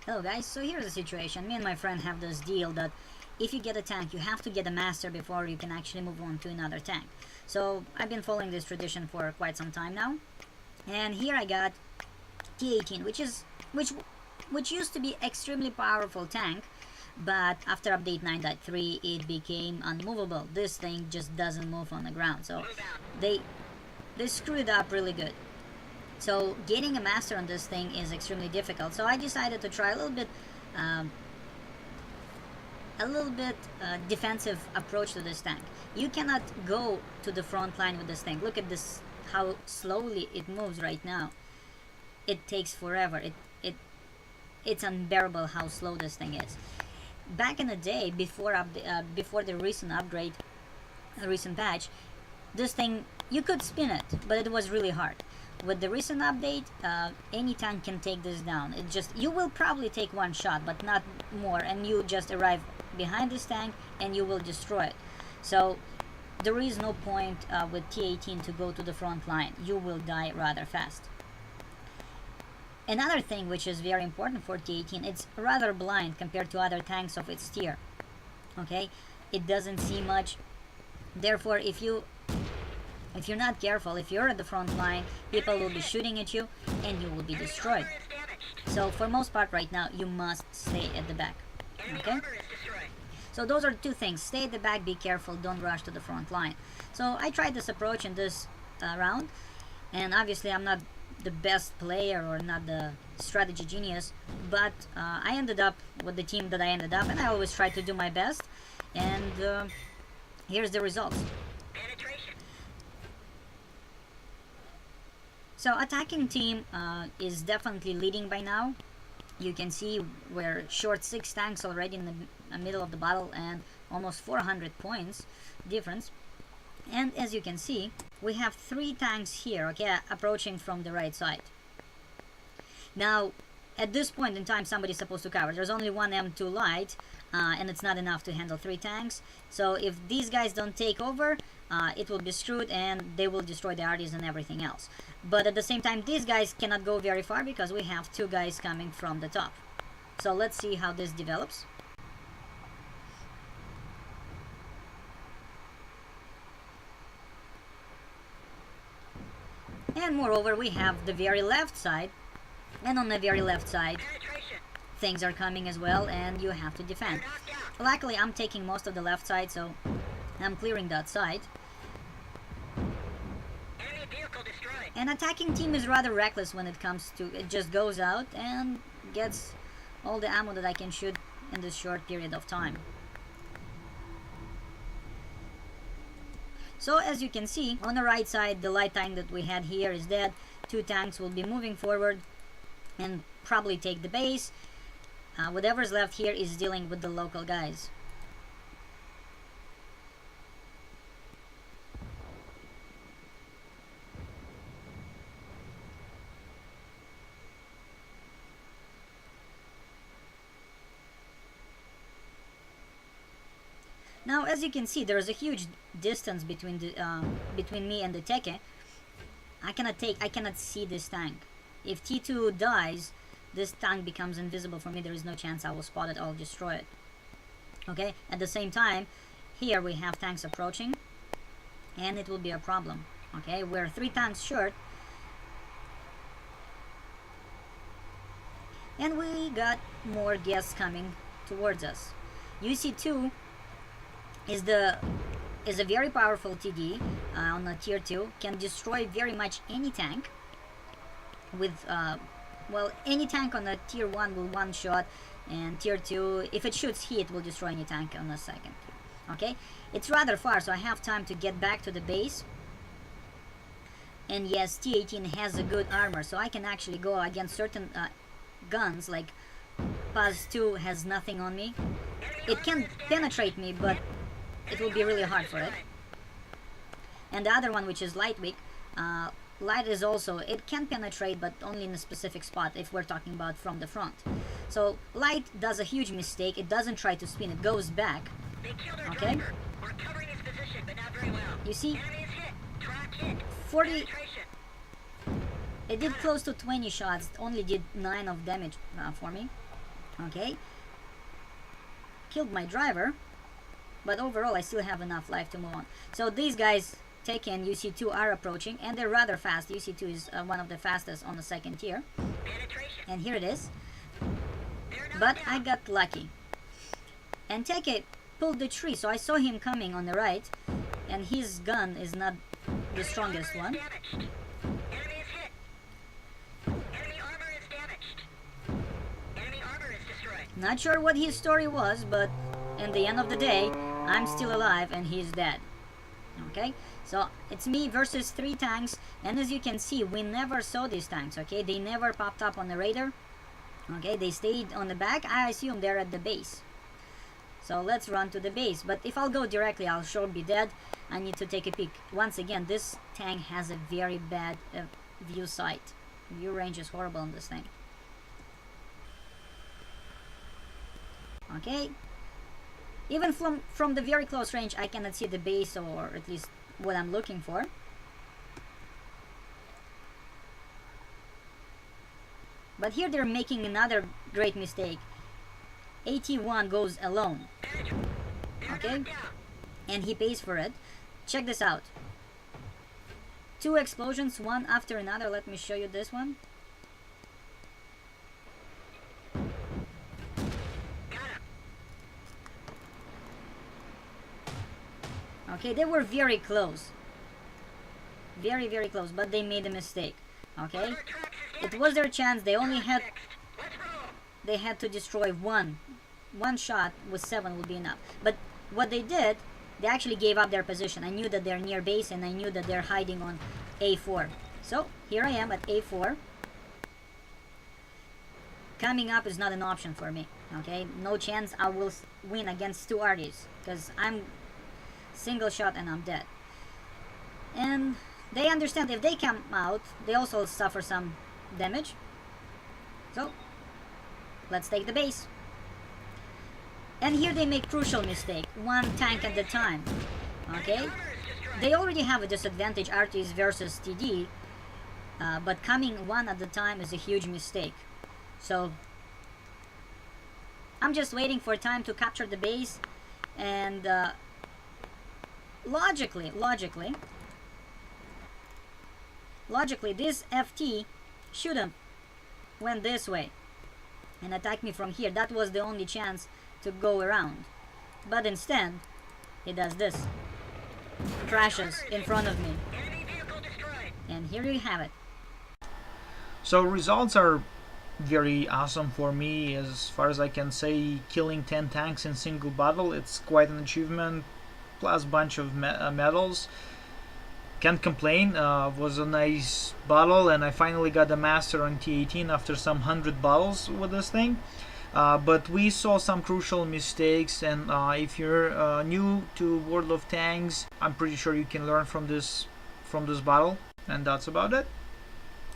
Hello guys, so here's the situation. Me and my friend have this deal that if you get a tank, you have to get a master before you can actually move on to another tank. So I've been following this tradition for quite some time now. And here I got T-18, which used to be extremely powerful tank, but after update 9.3 it became unmovable. This thing just doesn't move on the ground. So they screwed up really good. So getting a master on this thing is extremely difficult. So I decided to try a little bit defensive approach to this tank. You cannot go to the front line with this thing. Look at this, how slowly it moves right now. It takes forever. It's unbearable how slow this thing is. Back in the day, before the recent upgrade, recent patch, this thing, you could spin it, but it was really hard. With the recent update, any tank can take this down. You will probably take one shot, but not more, and you just arrive behind this tank and you will destroy it. So there is no point with T-18 to go to the front line. You will die rather fast. Another thing which is very important for T-18, it's rather blind compared to other tanks of its tier. Okay, it doesn't see much. Therefore, if you're not careful, if you're at the front line, people will be shooting at you and you will be destroyed. So for most part right now, you must stay at the back. Okay? So those are two things. Stay at the back, be careful, don't rush to the front line. So I tried this approach in this round, and obviously I'm not the best player or not the strategy genius, but I ended up with the team that I ended up, and I always try to do my best, and here's the results. So attacking team is definitely leading by now. You can see we're short 6 tanks already in the middle of the battle and almost 400 points difference. And as you can see, we have 3 tanks here, okay, approaching from the right side. Now, at this point in time, somebody's supposed to cover. There's only one M2 light, and it's not enough to handle 3 tanks. So if these guys don't take over, it will be screwed and they will destroy the arties and everything else. But at the same time, these guys cannot go very far because we have 2 guys coming from the top. So let's see how this develops. And moreover, we have the very left side, and on the very left side things are coming as well, and you have to defend. Luckily I'm taking most of the left side, so I'm clearing that side. And attacking team is rather reckless when it comes to, it just goes out and gets all the ammo that I can shoot in this short period of time. So as you can see, on the right side, the light tank that we had here is dead. 2 tanks will be moving forward and probably take the base. Whatever's left here is dealing with the local guys. Now, as you can see, there is a huge distance between me and the Teke. I cannot see this tank. If T2 dies, this tank becomes invisible for me. There is no chance I will spot it. I'll destroy it. Okay. At the same time, here we have tanks approaching, and it will be a problem. Okay, we're 3 tanks short, and we got more guests coming towards us. UC2 is a very powerful TD on a tier 2, can destroy very much any tank with well, any tank on a tier 1 will one shot, and tier 2, if it shoots he, it will destroy any tank on a second. Okay, it's rather far, so I have time to get back to the base. And yes, T-18 has a good armor, so I can actually go against certain guns, like Paz-2 has nothing on me. It can penetrate me, but it will be really hard for it. And the other one, which is Lightwick, Light is also, it can penetrate, but only in a specific spot if we're talking about from the front. So Light does a huge mistake. It doesn't try to spin, it goes back. Okay? You see? 40... It did close to 20 shots, it only did 9 of damage for me. Okay, killed my driver, but overall I still have enough life to move on. So these guys taken UC2 are approaching, and they're rather fast. UC2 is one of the fastest on the second tier, and here it is. But I got lucky, and Teke pulled the tree, so I saw him coming on the right, and his gun is not the strongest one. Not sure what his story was, but in the end of the day, I'm still alive and he's dead. Okay, so it's me versus 3 tanks, and as you can see, we never saw these tanks. Okay, they never popped up on the radar. Okay, they stayed on the back. I assume they're at the base. So let's run to the base. But if I'll go directly, I'll sure be dead. I need to take a peek. Once again, this tank has a very bad view sight. View range is horrible on this thing. Okay, even from the very close range I cannot see the base, or at least what I'm looking for. But here they're making another great mistake. AT1 goes alone. Okay, and he pays for it. Check this out. 2 explosions, one after another. Let me show you this one. Okay, they were very close. Very, very close, but they made a mistake. Okay? It was their chance. They only had... They had to destroy one. One shot with 7 would be enough. But what they did, they actually gave up their position. I knew that they're near base, and I knew that they're hiding on A4. So, here I am at A4. Coming up is not an option for me. Okay? No chance I will win against 2 arties, because I'm... single shot and I'm dead. And they understand if they come out, they also suffer some damage. So let's take the base. And here they make crucial mistake. 1 tank at a time. Okay, they already have a disadvantage, arties versus TD, but coming 1 at a time is a huge mistake. So I'm just waiting for time to capture the base, and logically, this FT should have went this way and attacked me from here. That was the only chance to go around. But instead, he does this. Crashes in front of me. And here you have it. So results are very awesome for me. As far as I can say, killing 10 tanks in single battle, it's quite an achievement. Plus bunch of medals. Can't complain. Was a nice battle, and I finally got the master on T-18 after some 100 battles with this thing. But we saw some crucial mistakes, and if you're new to World of Tanks, I'm pretty sure you can learn from this battle. And that's about it.